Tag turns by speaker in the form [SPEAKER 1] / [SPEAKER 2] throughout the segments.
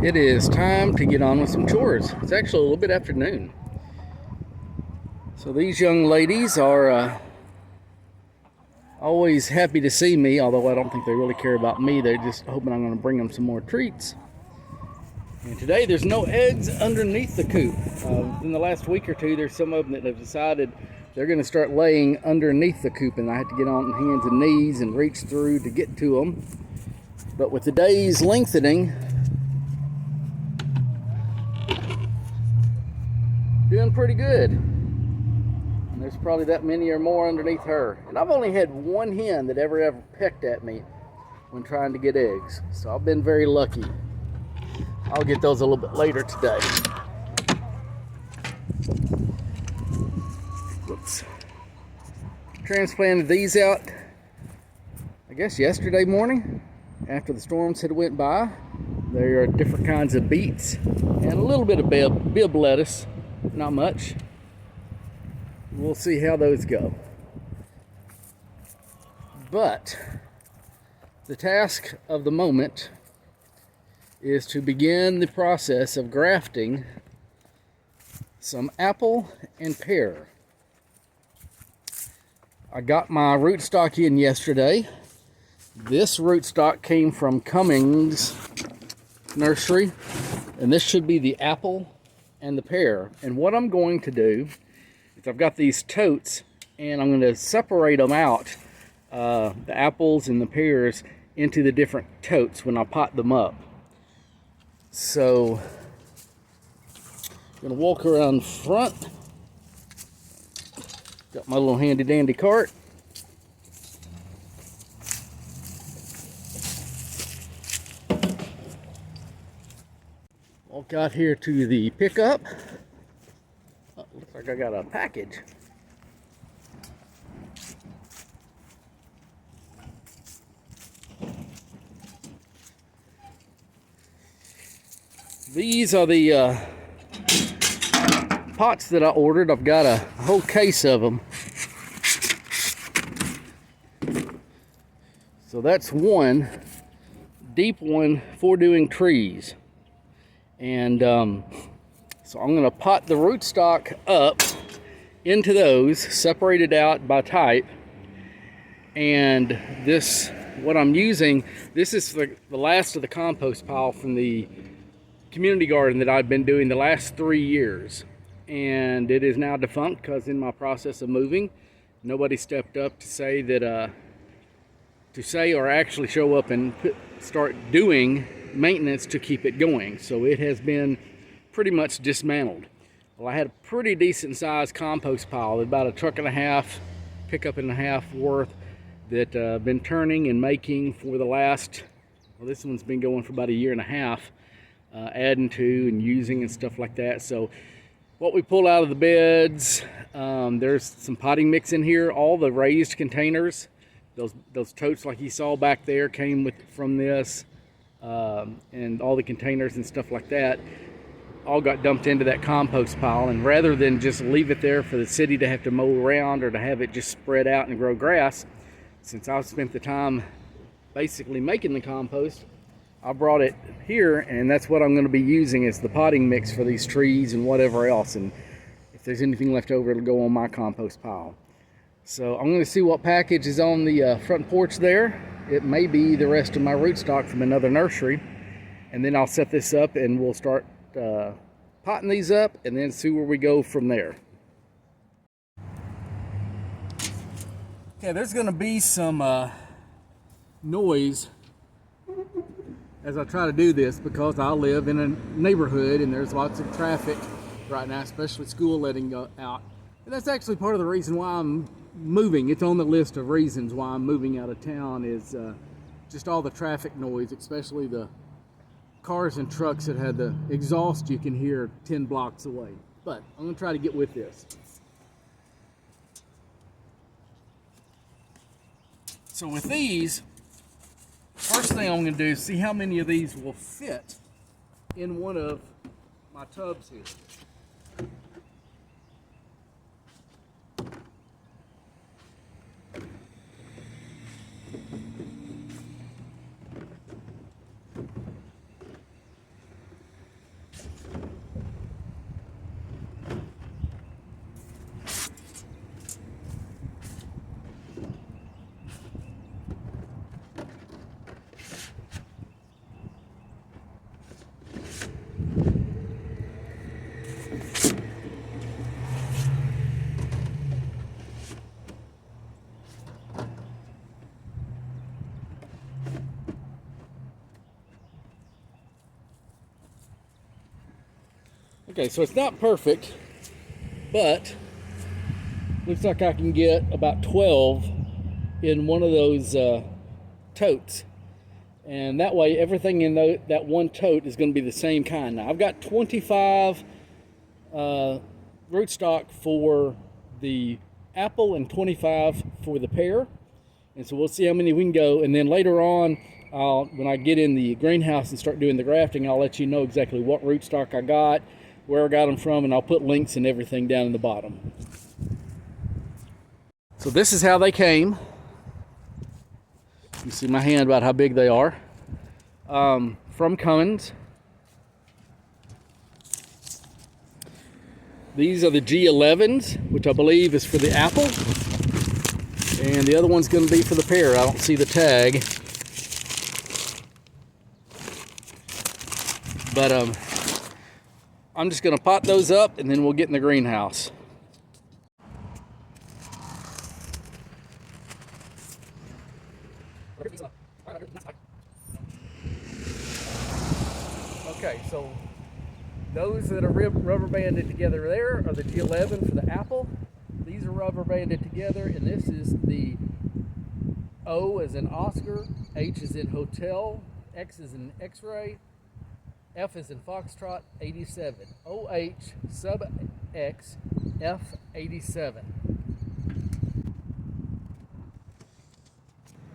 [SPEAKER 1] It is time to get on with some chores. It's actually a little bit after noon. So these young ladies are always happy to see me, although I don't think they really care about me. They're just hoping I'm going to bring them some more treats. And today there's no eggs underneath the coop. In the last week or two, there's some of them that have decided they're going to start laying underneath the coop, and I have to get on hands and knees and reach through to get to them. But with the days lengthening, doing pretty good. And there's probably that many or more underneath her. And I've only had one hen that ever pecked at me when trying to get eggs. So I've been very lucky. I'll get those a little bit later today. Whoops. Transplanted these out, I guess yesterday morning after the storms had went by. There are different kinds of beets and a little bit of bib lettuce. Not much. We'll see how those go. But the task of the moment is to begin the process of grafting some apple and pear. I got my rootstock in yesterday. This rootstock came from Cummings Nursery, and this should be the apple and the pear. And what I'm going to do is I've got these totes, and I'm going to separate them out, the apples and the pears, into the different totes when I pot them up. So I'm going to walk around front. Got my little handy dandy cart. Walk out here to the pickup. Oh, looks like I got a package. These are the pots that I ordered. I've got a whole case of them. So that's one deep one for doing trees. And so I'm going to pot the rootstock up into those, separated out by type. And this, what I'm using, this is the last of the compost pile from the community garden that I've been doing the last 3 years. And it is now defunct because in my process of moving, nobody stepped up to say that, or actually show up and start doing maintenance to keep it going. So it has been pretty much dismantled. Well, I had a pretty decent sized compost pile, about a truck and a half, pickup and a half worth, that I've been turning and making for the last, well, this one's been going for about 1.5 years, adding to and using and stuff like that. So what we pull out of the beds, there's some potting mix in here. All the raised containers, those totes like you saw back there, came from this. And all the containers and stuff like that all got dumped into that compost pile. And rather than just leave it there for the city to have to mow around or to have it just spread out and grow grass, since I've spent the time basically making the compost, I brought it here, and that's what I'm going to be using as the potting mix for these trees and whatever else. And if there's anything left over, it'll go on my compost pile. So I'm going to see what package is on the front porch there. It may be the rest of my rootstock from another nursery. And then I'll set this up and we'll start potting these up and then see where we go from there. Okay, there's going to be some noise as I try to do this because I live in a neighborhood and there's lots of traffic right now, especially school letting go out. And that's actually part of the reason why I'm moving. It's on the list of reasons why I'm moving out of town, is just all the traffic noise, especially the cars and trucks that had the exhaust you can hear 10 blocks away. But I'm going to try to get with this. So with these, first thing I'm going to do is see how many of these will fit in one of my tubs here. Okay, so it's not perfect, but looks like I can get about 12 in one of those totes. And that way everything in that one tote is going to be the same kind. Now I've got 25 rootstock for the apple and 25 for the pear. And so we'll see how many we can go. And then later on, when I get in the greenhouse and start doing the grafting, I'll let you know exactly what rootstock I got, where I got them from, and I'll put links and everything down in the bottom. So this is how they came. You see my hand about how big they are. From Cummins. These are the G11s, which I believe is for the apple. And the other one's going to be for the pear. I don't see the tag. But I'm just going to pot those up and then we'll get in the greenhouse. Okay, so those that are rubber banded together there are the G11 for the apple. These are rubber banded together, and this is the O as in Oscar, H as in hotel, X as in X-ray, F as in Foxtrot, 87. OH sub X F 87.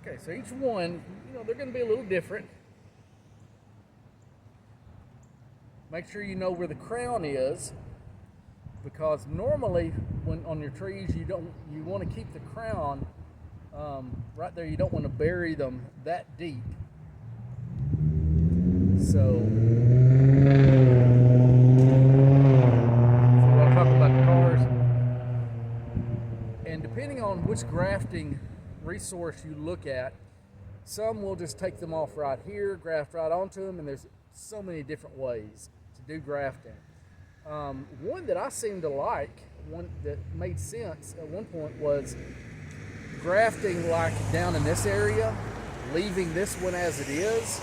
[SPEAKER 1] Okay, so each one, they're going to be a little different. Make sure you know where the crown is, because normally when on your trees you want to keep the crown right there. You don't want to bury them that deep. So I'll talk about the cars. And depending on which grafting resource you look at, some will just take them off right here, graft right onto them, and there's so many different ways to do grafting. One that I seem to like, one that made sense at one point, was grafting like down in this area, leaving this one as it is,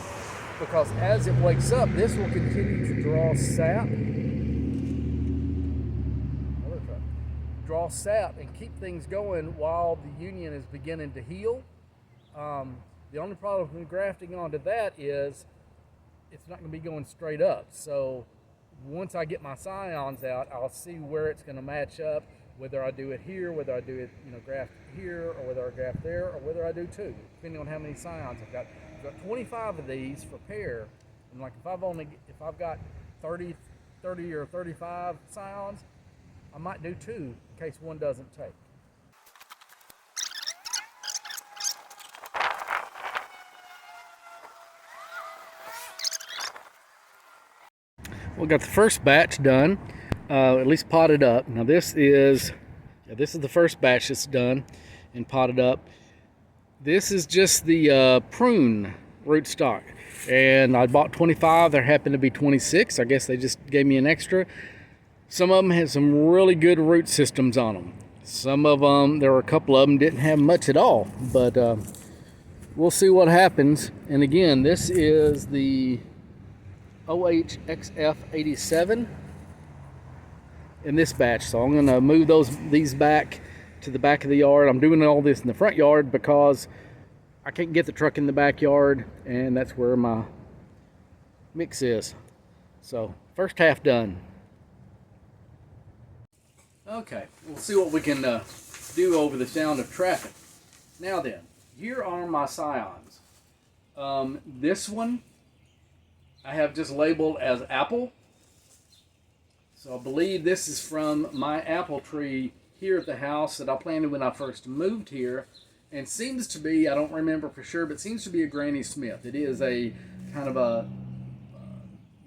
[SPEAKER 1] because as it wakes up, this will continue to draw sap and keep things going while the union is beginning to heal. The only problem with grafting onto that is it's not going to be going straight up. So once I get my scions out, I'll see where it's going to match up, whether I do it here, whether I do it, graft here, or whether I graft there, or whether I do two, depending on how many scions I've got. I've got 25 of these for pear, and like if I've got 30 or 35 scions, I might do two in case one doesn't take. We got the first batch done, at least potted up. Now this is the first batch that's done and potted up. This is just the prune rootstock, and I bought 25. There happened to be 26. I guess they just gave me an extra. Some of them had some really good root systems on them. Some of them, there were a couple of them didn't have much at all, but we'll see what happens. And again, this is the OHXF 87 in this batch. So I'm going to move these back to the back of the yard. I'm doing all this in the front yard because I can't get the truck in the backyard, and that's where my mix is. So first half done. Okay, we'll see what we can do over the sound of traffic. Now then, here are my scions. This one I have just labeled as apple. So I believe this is from my apple tree here at the house that I planted when I first moved here. And seems to be, I don't remember for sure, but seems to be a Granny Smith. It is a kind of a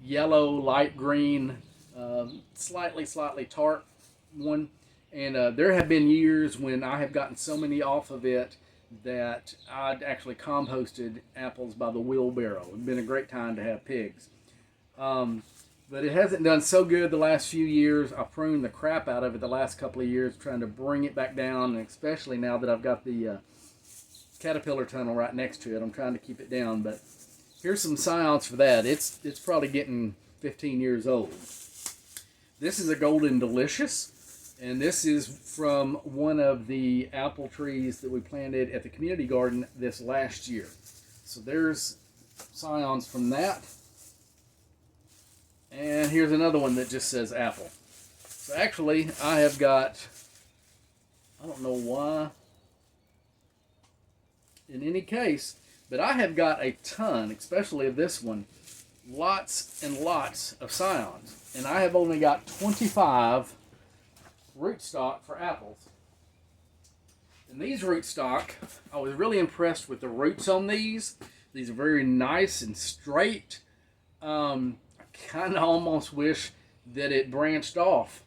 [SPEAKER 1] yellow, light green, slightly tart one. And there have been years when I have gotten so many off of it that I'd actually composted apples by the wheelbarrow. It's been a great time to have pigs. But it hasn't done so good the last few years. I pruned the crap out of it the last couple of years, trying to bring it back down, and especially now that I've got the caterpillar tunnel right next to it, I'm trying to keep it down. But here's some scions for that. It's probably getting 15 years old. This is a Golden Delicious, and this is from one of the apple trees that we planted at the community garden this last year. So there's scions from that. And here's another one that just says apple. So actually, I have got, I don't know why, in any case, but I have got a ton, especially of this one, lots and lots of scions. And I have only got 25 rootstock for apples. And these rootstock, I was really impressed with the roots on these. These are very nice and straight. I kind of almost wish that it branched off.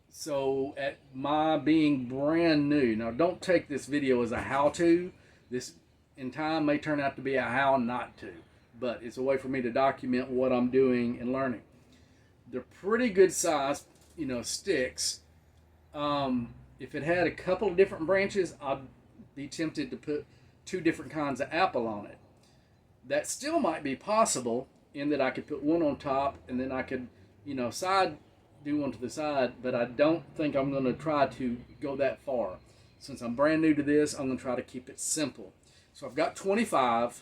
[SPEAKER 1] So at my being brand new, now don't take this video as a how-to. This in time may turn out to be a how not to, but it's a way for me to document what I'm doing and learning. They're pretty good size, you know, sticks. If it had a couple of different branches, I'd be tempted to put 2 different kinds of apple on it. That still might be possible in that I could put one on top and then I could, you know, do one to the side, but I don't think I'm going to try to go that far. Since I'm brand new to this, I'm going to try to keep it simple. So I've got 25,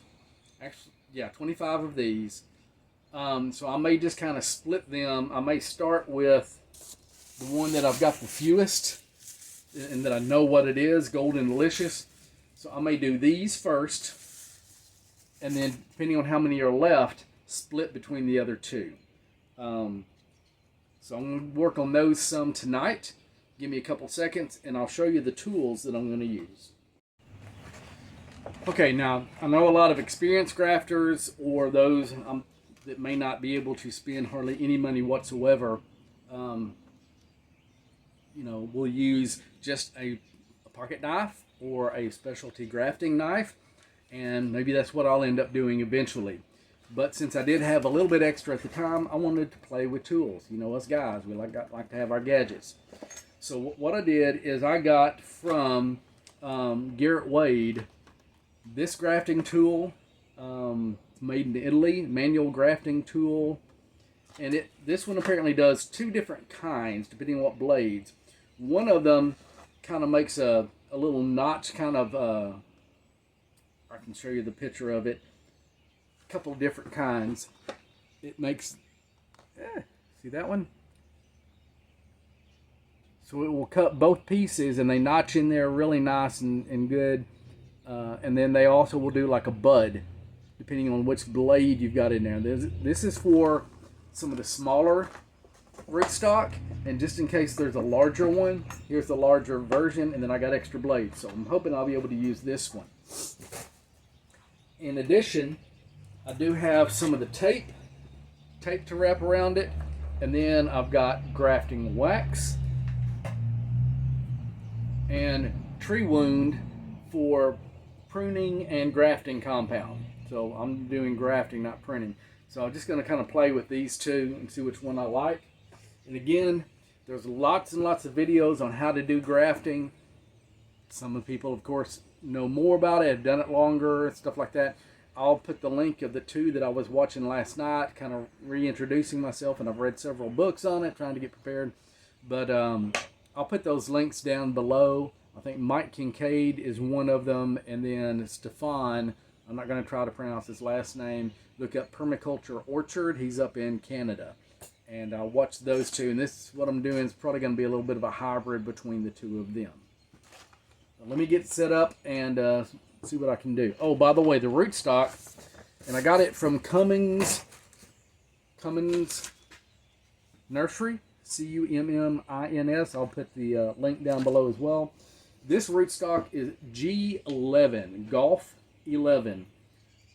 [SPEAKER 1] actually, yeah, 25 of these. So I may just kind of split them. I may start with the one that I've got the fewest and that I know what it is, Golden Delicious. So I may do these first, and then depending on how many are left, split between the other 2. So I'm going to work on those some tonight. Give me a couple seconds and I'll show you the tools that I'm going to use. Okay, now I know a lot of experienced grafters or those that may not be able to spend hardly any money whatsoever, you know, will use just a pocket knife or a specialty grafting knife, and maybe that's what I'll end up doing eventually. But since I did have a little bit extra at the time, I wanted to play with tools. You know, us guys, we like to have our gadgets. So what I did is I got from Garrett Wade this grafting tool. It's made in Italy, manual grafting tool. And this one apparently does 2 different kinds, depending on what blades. One of them kind of makes a little notch kind of, I can show you the picture of it. Couple of different kinds. It makes, see that one? So it will cut both pieces and they notch in there really nice and good. And then they also will do like a bud, depending on which blade you've got in there. This is for some of the smaller rootstock, and just in case there's a larger one, here's the larger version, and then I got extra blades. So I'm hoping I'll be able to use this one. In addition, I do have some of the tape to wrap around it, and then I've got grafting wax and tree wound for pruning and grafting compound. So I'm doing grafting, not pruning. So I'm just going to kind of play with these 2 and see which one I like. And again, there's lots and lots of videos on how to do grafting. Some of the people, of course, know more about it, have done it longer, stuff like that. I'll put the link of the 2 that I was watching last night, kind of reintroducing myself, and I've read several books on it, trying to get prepared. But I'll put those links down below. I think Mike Kincaid is one of them, and then Stefan, I'm not going to try to pronounce his last name. Look up Permaculture Orchard. He's up in Canada. And I'll watch those 2. And this, what I'm doing, is probably going to be a little bit of a hybrid between the 2 of them. So let me get set up and see what I can do. Oh, by the way, the rootstock, and I got it from Cummins Nursery, Cummins. I'll put the link down below as well. This rootstock is G11, Golf 11,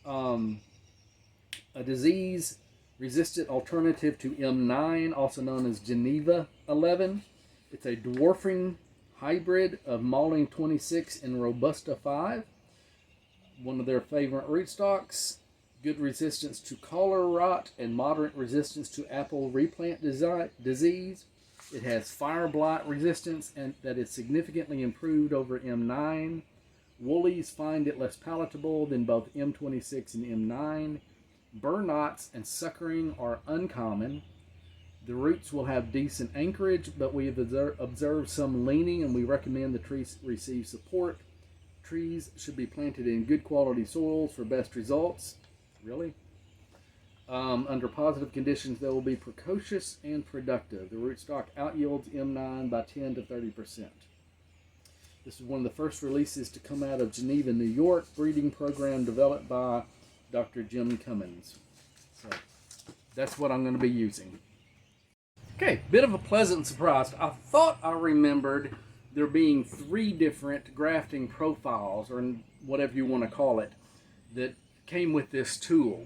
[SPEAKER 1] a disease-resistant alternative to M9, also known as Geneva 11. It's a dwarfing hybrid of Malling 26 and Robusta 5. One of their favorite rootstocks. Good resistance to collar rot and moderate resistance to apple replant disease. It has fire blight resistance and that is significantly improved over M9. Woolies find it less palatable than both M26 and M9. Burr knots and suckering are uncommon. The roots will have decent anchorage, but we have observed some leaning, and we recommend the trees receive support. Trees should be planted in good quality soils for best results. Really? Under positive conditions, they will be precocious and productive. The rootstock outyields M9 by 10 to 30%. This is one of the first releases to come out of Geneva, New York, breeding program developed by Dr. Jim Cummins. So that's what I'm going to be using. Okay, bit of a pleasant surprise. I thought I remembered there being 3 different grafting profiles, or whatever you want to call it, that came with this tool.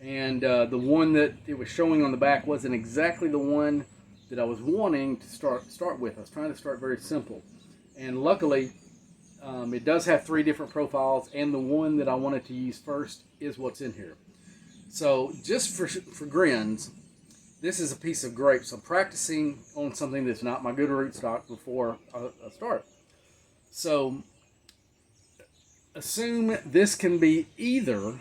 [SPEAKER 1] And the one that it was showing on the back wasn't exactly the one that I was wanting to start with. I was trying to start very simple. And luckily, it does have 3 different profiles, and the one that I wanted to use first is what's in here. So just for grins, this is a piece of grapes. I'm practicing on something that's not my good rootstock before I start. So assume this can be either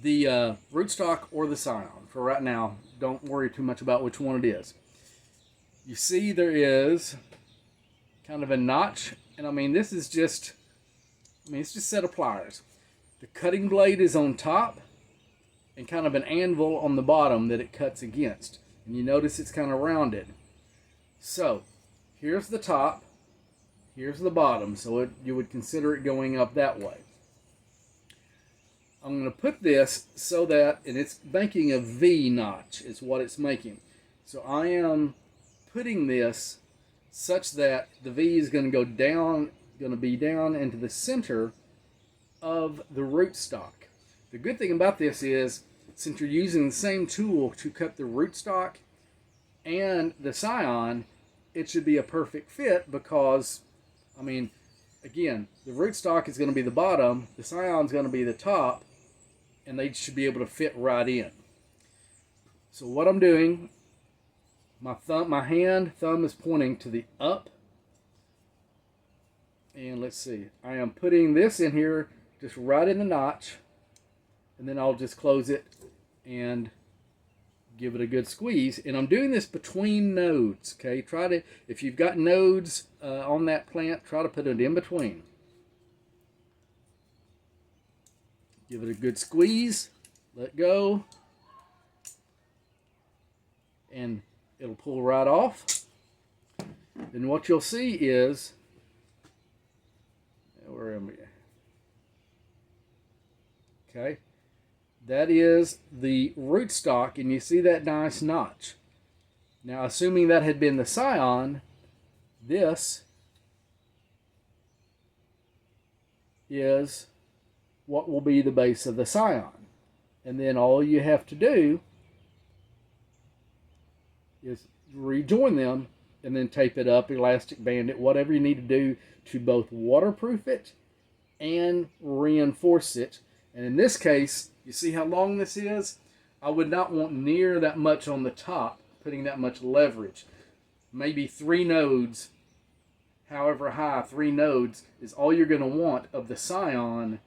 [SPEAKER 1] the rootstock or the scion. For right now, don't worry too much about which one it is. You see there is kind of a notch, and I mean this is just, it's just a set of pliers. The cutting blade is on top, and kind of an anvil on the bottom that it cuts against. And you notice it's kind of rounded. So here's the top, here's the bottom, so you would consider it going up that way. I'm going to put this so that, and it's making a V notch is what it's making. So I am putting this such that the V is going to go down, going to be down into the center of the rootstock. The good thing about this is, since you're using the same tool to cut the rootstock and the scion, it should be a perfect fit because, again, the rootstock is going to be the bottom, the scion is going to be the top, and they should be able to fit right in. So what I'm doing, my thumb is pointing to the up, and let's see, I am putting this in here just right in the notch, and then I'll just close it and give it a good squeeze. And I'm doing this between nodes, okay? Try to, if you've got nodes on that plant, try to put it in between. Give it a good squeeze, let go, and it'll pull right off. Then what you'll see is, where am I? Okay, that is the rootstock, and you see that nice notch. Now, assuming that had been the scion, this is what will be the base of the scion. And then all you have to do is rejoin them and then tape it up, elastic band it, whatever you need to do to both waterproof it and reinforce it. And in this case, you see how long this is? I would not want near that much on the top, putting that much leverage. Maybe 3 nodes, however high, 3 nodes is all you're going to want of the scion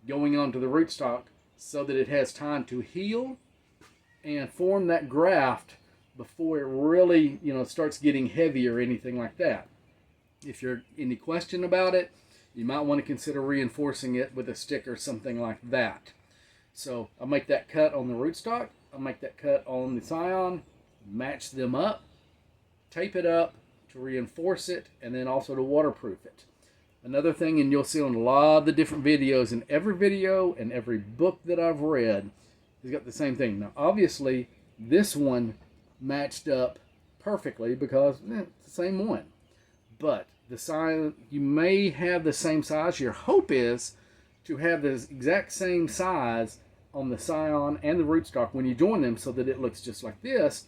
[SPEAKER 1] going onto the rootstock so that it has time to heal and form that graft before it really, starts getting heavy or anything like that. If you're any question about it, you might want to consider reinforcing it with a stick or something like that. So I'll make that cut on the rootstock, I'll make that cut on the scion, match them up, tape it up to reinforce it, and then also to waterproof it. Another thing, and you'll see on a lot of the different videos, in every video and every book that I've read, has got the same thing. Now obviously this one matched up perfectly because it's the same one. But the size, you may have the same size. Your hope is to have the exact same size on the scion and the rootstock when you join them so that it looks just like this,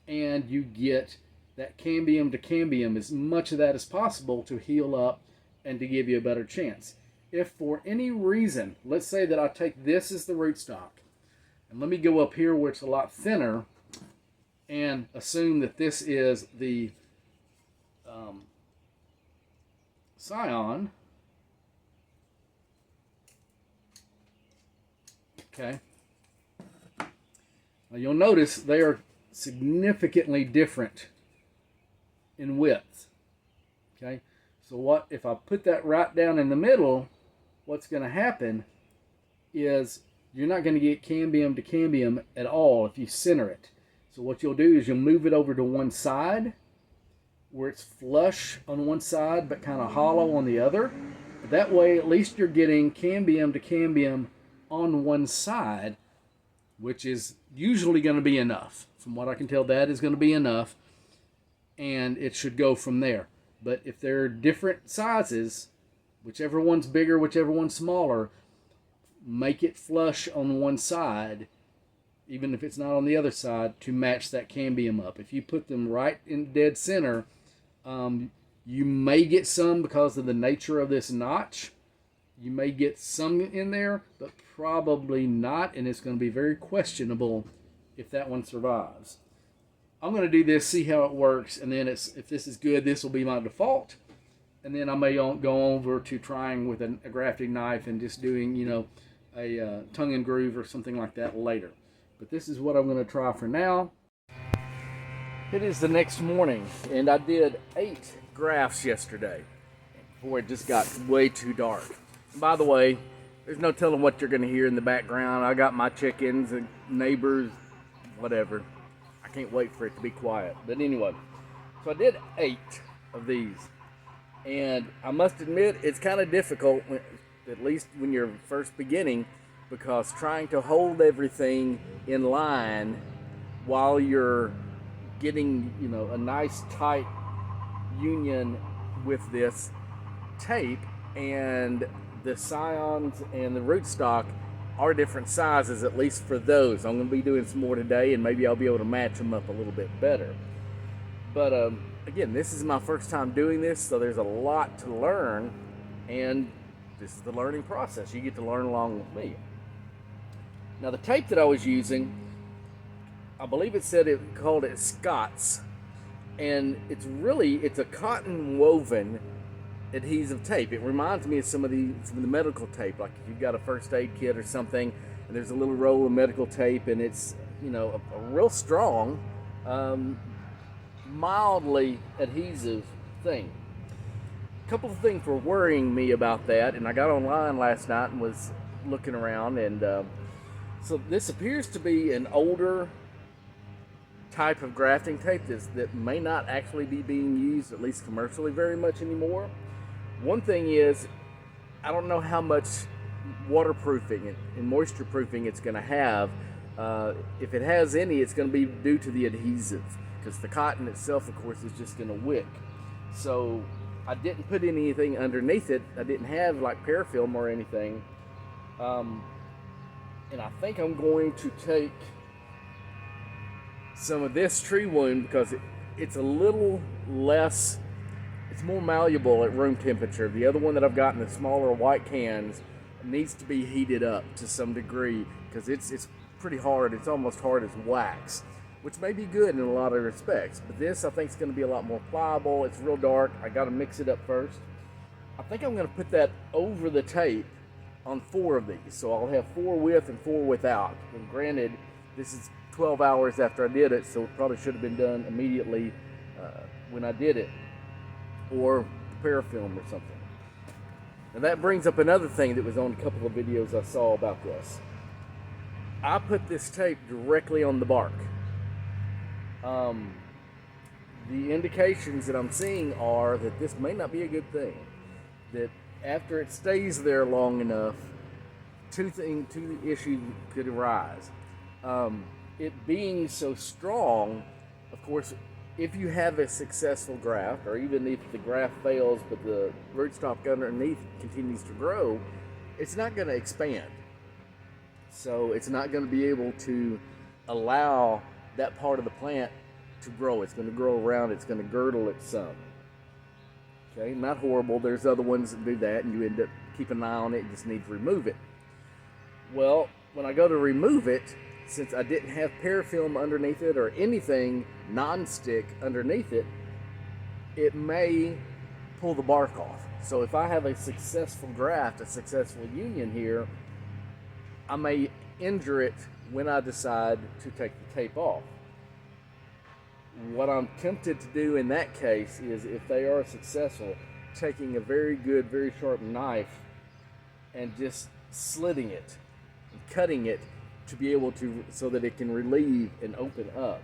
[SPEAKER 1] and you get that cambium to cambium, as much of that as possible to heal up and to give you a better chance. If for any reason, let's say that I take this as the rootstock, and let me go up here where it's a lot thinner, and assume that this is the scion. Okay. Now you'll notice they are significantly different in width. Okay, so what if I put that right down in the middle? What's going to happen is you're not going to get cambium to cambium at all if you center it. So what you'll do is you'll move it over to one side where it's flush on one side but kind of hollow on the other. That way at least you're getting cambium to cambium on one side, which is usually going to be enough. From what I can tell, that is going to be enough, and it should go from there. But if they're different sizes, whichever one's bigger, whichever one's smaller, make it flush on one side, even if it's not on the other side, to match that cambium up. If you put them right in dead center, you may get some because of the nature of this notch. You may get some in there, but probably not, and it's going to be very questionable if that one survives. I'm going to do this, see how it works, and then if this is good, this will be my default. And then I may go over to trying with a grafting knife and just doing, a tongue and groove or something like that later. But this is what I'm going to try for now. It is the next morning, and I did 8 grafts yesterday. Boy, it just got way too dark. And by the way, there's no telling what you're going to hear in the background. I got my chickens and neighbors, whatever. I can't wait for it to be quiet. But anyway, so I did 8 of these. And I must admit, it's kind of difficult, at least when you're first beginning, because trying to hold everything in line while you're getting, a nice tight union with this tape, and the scions and the rootstock are different sizes, at least for those. I'm going to be doing some more today, and maybe I'll be able to match them up a little bit better. But again, this is my first time doing this, so there's a lot to learn, and this is the learning process. You get to learn along with me. Now, the tape that I was using, I believe it called it Scott's, and it's a cotton woven adhesive tape. It reminds me of some of the medical tape, like if you've got a first aid kit or something, and there's a little roll of medical tape, and it's a real strong, mildly adhesive thing. A couple of things were worrying me about that, and I got online last night and was looking around, and so this appears to be an older type of grafting tape that may not actually be being used, at least commercially, very much anymore. One thing is, I don't know how much waterproofing and moisture proofing it's going to have. If it has any, it's going to be due to the adhesive, because the cotton itself, of course, is just going to wick. So I didn't put anything underneath it. I didn't have like Pear film or anything. And I think I'm going to take some of this tree wound, because it's a little less, it's more malleable at room temperature. The other one that I've got in the smaller white cans needs to be heated up to some degree, because it's pretty hard. It's almost hard as wax, which may be good in a lot of respects. But this, I think, is going to be a lot more pliable. It's real dark. I got to mix it up first. I think I'm going to put that over the tape on 4 of these. So I'll have 4 with and 4 without. And granted, this is 12 hours after I did it, so it probably should have been done immediately when I did it, or Pear film or something. And that brings up another thing that was on a couple of videos I saw about this. I put this tape directly on the bark. The indications that I'm seeing are that this may not be a good thing. That after it stays there long enough, two issues could arise. It being so strong, of course, if you have a successful graft, or even if the graft fails but the rootstock underneath continues to grow, it's not going to expand. So it's not going to be able to allow that part of the plant to grow. It's going to grow around, it's going to girdle it some. Okay, not horrible. There's other ones that do that, and you end up keeping an eye on it. You just need to remove it. Well, when I go to remove it, since I didn't have Pear film underneath it or anything non-stick underneath it, it may pull the bark off. So if I have a successful graft, a successful union here, I may injure it when I decide to take the tape off. What I'm tempted to do in that case is, if they are successful, taking a very good, very sharp knife and just slitting it and cutting it to be able to, so that it can relieve and open up.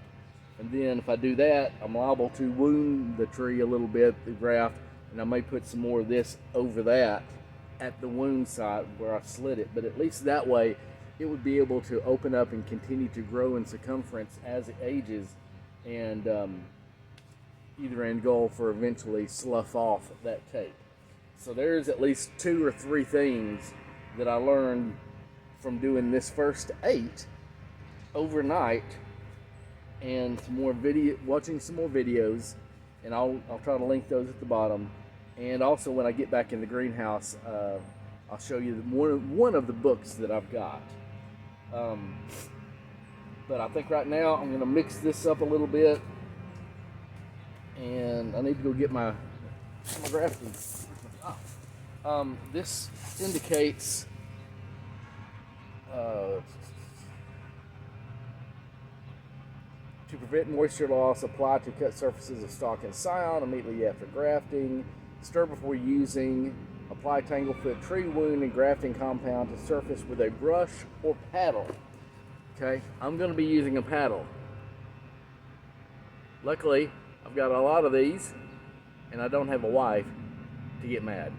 [SPEAKER 1] And then if I do that, I'm liable to wound the tree a little bit, the graft, and I may put some more of this over that at the wound site where I slit it. But at least that way, it would be able to open up and continue to grow in circumference as it ages, and either end goal for eventually slough off that tape. So there's at least 2 or 3 things that I learned from doing this first 8 overnight, and some more watching some more videos, and I'll try to link those at the bottom. And also, when I get back in the greenhouse, I'll show you one of the books that I've got. But I think right now I'm going to mix this up a little bit, and I need to go get my grafting. This indicates to prevent moisture loss, apply to cut surfaces of stalk and scion immediately after grafting. Stir before using. Apply tanglefoot tree wound and grafting compound to surface with a brush or paddle. Okay, I'm going to be using a paddle. Luckily, I've got a lot of these, and I don't have a wife to get mad.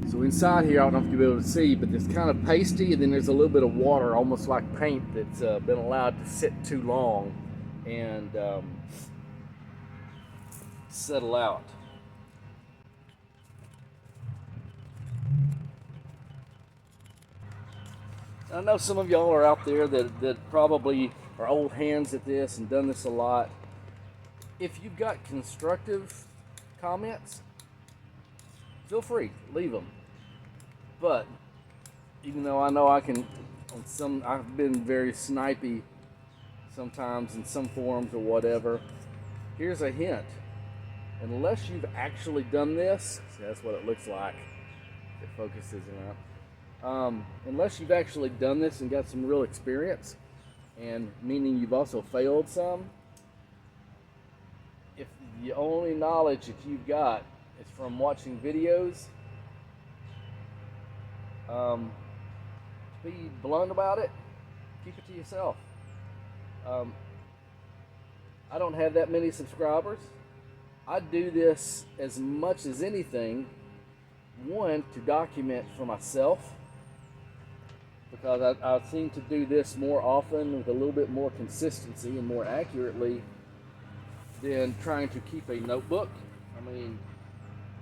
[SPEAKER 1] So inside here, I don't know if you'll be able to see, but it's kind of pasty, and then there's a little bit of water, almost like paint, that's been allowed to sit too long and settle out. I know some of y'all are out there that probably are old hands at this and done this a lot. If you've got constructive comments, feel free, leave them. But even though I know I can, I've been very snipey sometimes in some forums or whatever. Here's a hint: unless you've actually done this, see, that's what it looks like. It focuses around. Unless you've actually done this and got some real experience, and meaning you've also failed some, if the only knowledge that you've got is from watching videos, to be blunt about it, keep it to yourself. I don't have that many subscribers. I do this as much as anything, one, to document for myself, because I seem to do this more often with a little bit more consistency and more accurately than trying to keep a notebook. I mean,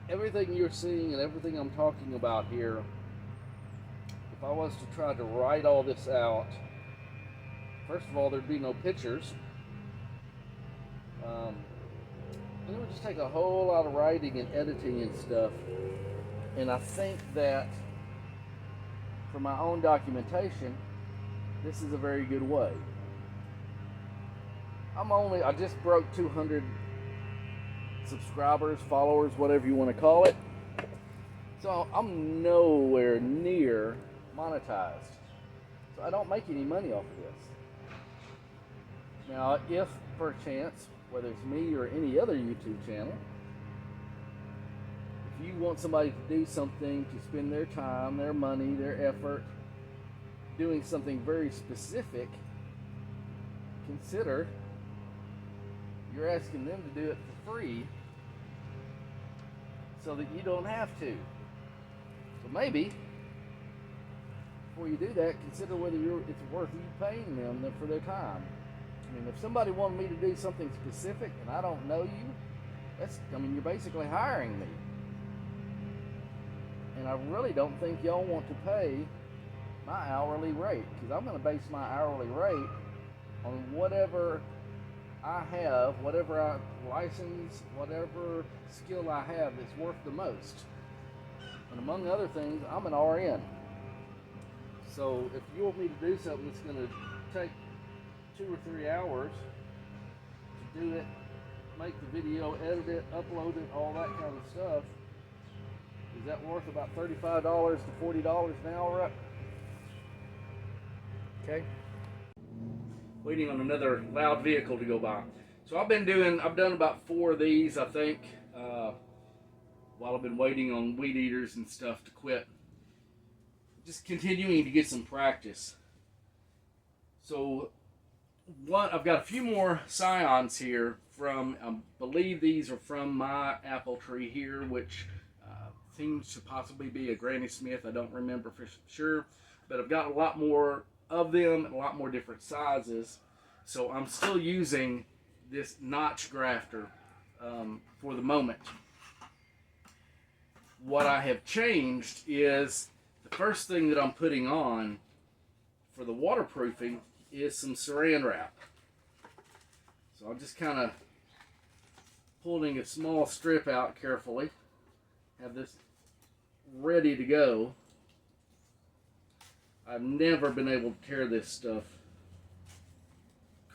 [SPEAKER 1] everything you're seeing and everything I'm talking about here, if I was to try to write all this out, first of all, there'd be no pictures. It would just take a whole lot of writing and editing and stuff. And I think that for my own documentation, this is a very good way. I just broke 200 subscribers, followers, whatever you want to call it. So I'm nowhere near monetized. So I don't make any money off of this. Now, if perchance, whether it's me or any other YouTube channel, if you want somebody to do something, to spend their time, their money, their effort, doing something very specific, consider you're asking them to do it for free so that you don't have to. So maybe, before you do that, consider whether it's worth you paying them for their time. I mean, if somebody wanted me to do something specific and I don't know you, you're basically hiring me. And I really don't think y'all want to pay my hourly rate, because I'm going to base my hourly rate on whatever I have, whatever I license, whatever skill I have that's worth the most. And among other things, I'm an RN. So if you want me to do something that's going to take 2 or 3 hours to do it, make the video, edit it, upload it, all that kind of stuff, Is that worth about $35 to $40 now, right? Okay. Waiting on another loud vehicle to go by. So I've done about 4 of these, I think, while I've been waiting on weed eaters and stuff to quit. Just continuing to get some practice. So I've got a few more scions here from, I believe these are from my apple tree here, which seems to possibly be a Granny Smith. I don't remember for sure, but I've got a lot more of them and a lot more different sizes. So I'm still using this notch grafter for the moment. What I have changed is the first thing that I'm putting on for the waterproofing is some saran wrap. So I'm just kind of pulling a small strip out carefully. Have this ready to go. I've never been able to tear this stuff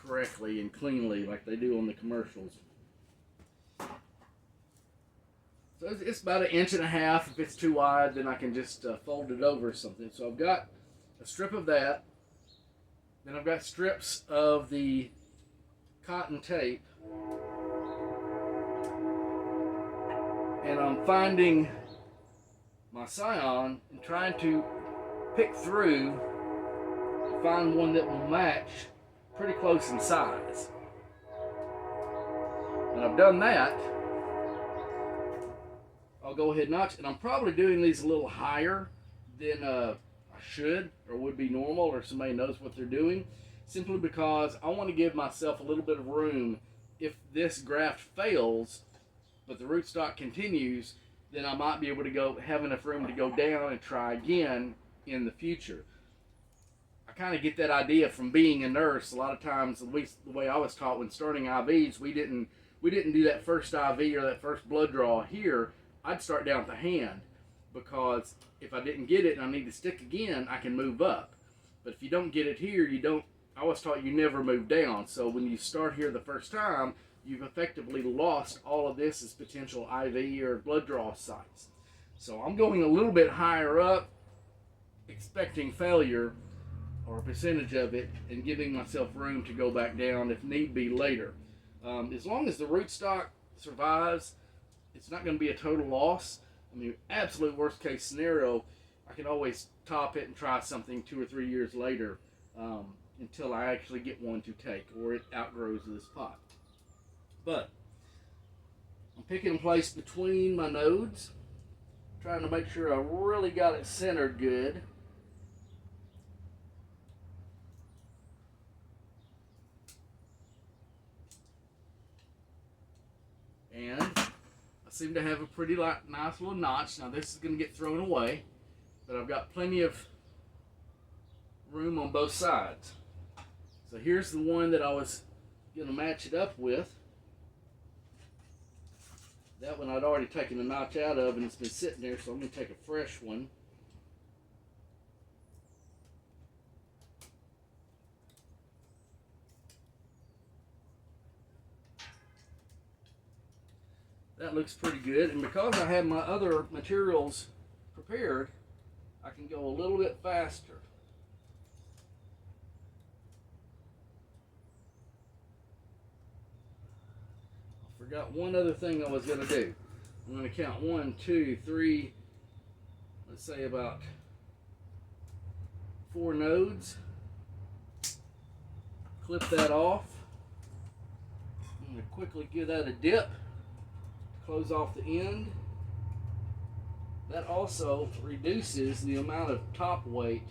[SPEAKER 1] correctly and cleanly like they do on the commercials. So it's about 1.5 inches. If it's too wide, then I can just fold it over or something. So I've got a strip of that. Then I've got strips of the cotton tape. And I'm finding my scion and trying to pick through, find one that will match pretty close in size. When I've done that, I'll go ahead and notch, and I'm probably doing these a little higher than I should or would be normal, or somebody knows what they're doing, simply because I want to give myself a little bit of room. If this graft fails but the rootstock continues, then I might be able to have enough room to go down and try again in the future. I kind of get that idea from being a nurse. A lot of times, at least the way I was taught when starting IVs, we didn't do that first IV or that first blood draw here. I'd start down at the hand, because if I didn't get it and I need to stick again, I can move up. But if you don't get it here, I was taught you never move down. So when you start here the first time, you've effectively lost all of this as potential IV or blood draw sites. So I'm going a little bit higher up, expecting failure or a percentage of it, and giving myself room to go back down if need be later. As long as the rootstock survives, it's not going to be a total loss. I mean, absolute worst case scenario, I can always top it and try something 2 or 3 years later until I actually get one to take or it outgrows this pot. But I'm picking a place between my nodes, trying to make sure I really got it centered good. And I seem to have a pretty nice little notch. Now this is going to get thrown away, but I've got plenty of room on both sides. So here's the one that I was going to match it up with. That one I'd already taken the notch out of, and it's been sitting there, so I'm going to take a fresh one. That looks pretty good, and because I have my other materials prepared, I can go a little bit faster. I forgot one other thing I was going to do. I'm going to count 1, 2, 3, let's say about 4 nodes. Clip that off. I'm going to quickly give that a dip. Close off the end. That also reduces the amount of top weight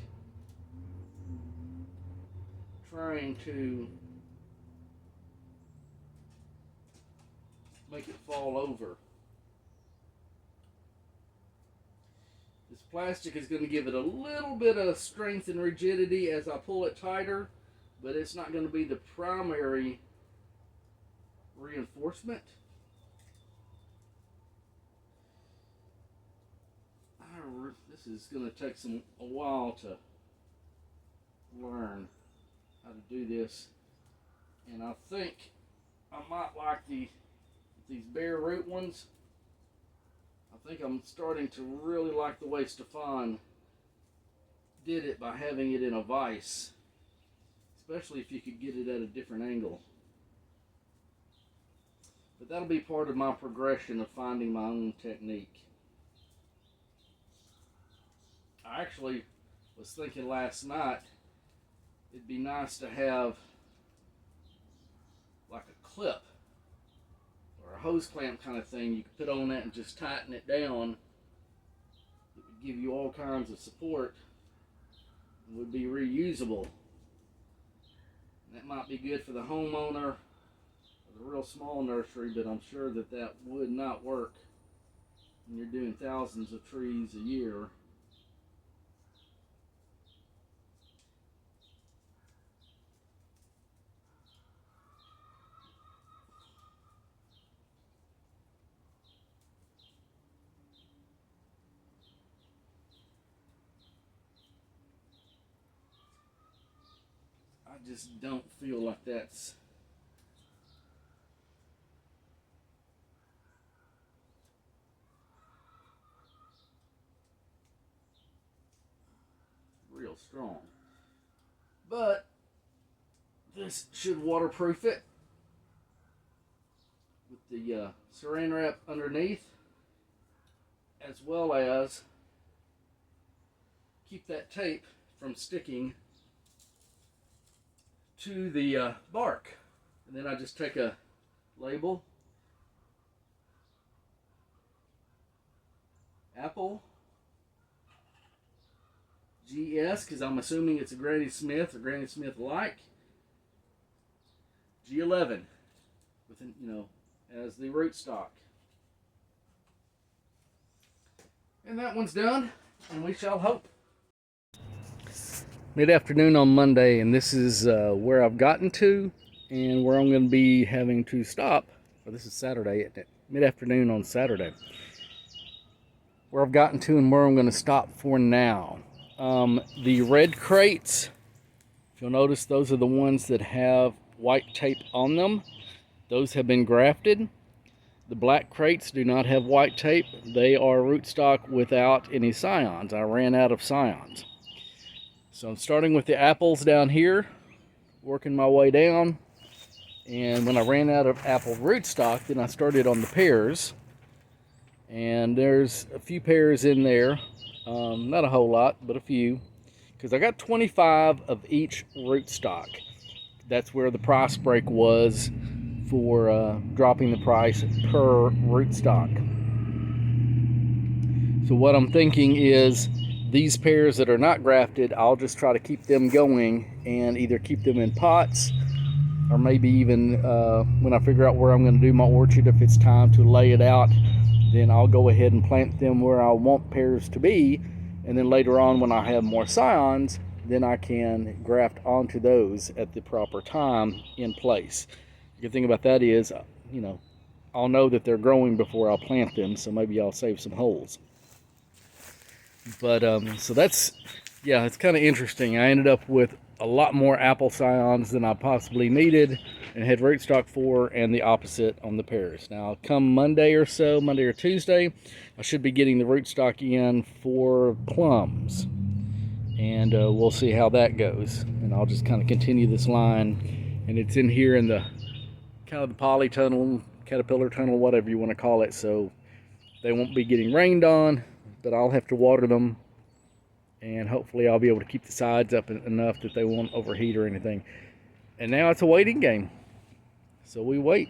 [SPEAKER 1] trying to make it fall over. This plastic is going to give it a little bit of strength and rigidity as I pull it tighter, but it's not going to be the primary reinforcement. This is going to take a while to learn how to do this, and I think I might like these bare root ones. I I think I'm starting to really like the way Stefan did it by having it in a vise, especially if you could get it at a different angle. But that'll be part of my progression of finding my own technique. I actually was thinking last night it'd be nice to have like a clip or a hose clamp kind of thing you could put on that and just tighten it down. It would give you all kinds of support and would be reusable. And that might be good for the homeowner or the real small nursery, but I'm sure that that would not work when you're doing thousands of trees a year. I just don't feel like that's real strong. But this should waterproof it with the saran wrap underneath, as well as keep that tape from sticking to the bark. And then I just take a label, apple GS, because I'm assuming it's a Granny Smith or Granny Smith like, G11 with an, as the rootstock. And that one's done, and we shall hope. Mid-afternoon on Monday, and this is where I've gotten to and where I'm going to be having to stop. Well, this is Saturday, mid-afternoon on Saturday. Where I've gotten to and where I'm going to stop for now. The red crates, if you'll notice, those are the ones that have white tape on them. Those have been grafted. The black crates do not have white tape. They are rootstock without any scions. I ran out of scions. So I'm starting with the apples down here, working my way down. And when I ran out of apple rootstock, then I started on the pears. And there's a few pears in there. Not a whole lot, but a few. Because I got 25 of each rootstock. That's where the price break was for dropping the price per rootstock. So what I'm thinking is these pears that are not grafted, I'll just try to keep them going and either keep them in pots, or maybe even when I figure out where I'm going to do my orchard, if it's time to lay it out, then I'll go ahead and plant them where I want pears to be, and then later on when I have more scions, then I can graft onto those at the proper time in place. The good thing about that is, I'll know that they're growing before I'll plant them, so maybe I'll save some holes. But so that's, yeah, it's kind of interesting. I ended up with a lot more apple scions than I possibly needed and had rootstock for, and the opposite on the pears. Now, come Monday or so, Monday or Tuesday, I should be getting the rootstock in for plums. And we'll see how that goes. And I'll just kind of continue this line. And it's in here in the kind of the polytunnel, caterpillar tunnel, whatever you want to call it. So they won't be getting rained on, but I'll have to water them. And hopefully I'll be able to keep the sides up enough that they won't overheat or anything. And now it's a waiting game. So we wait.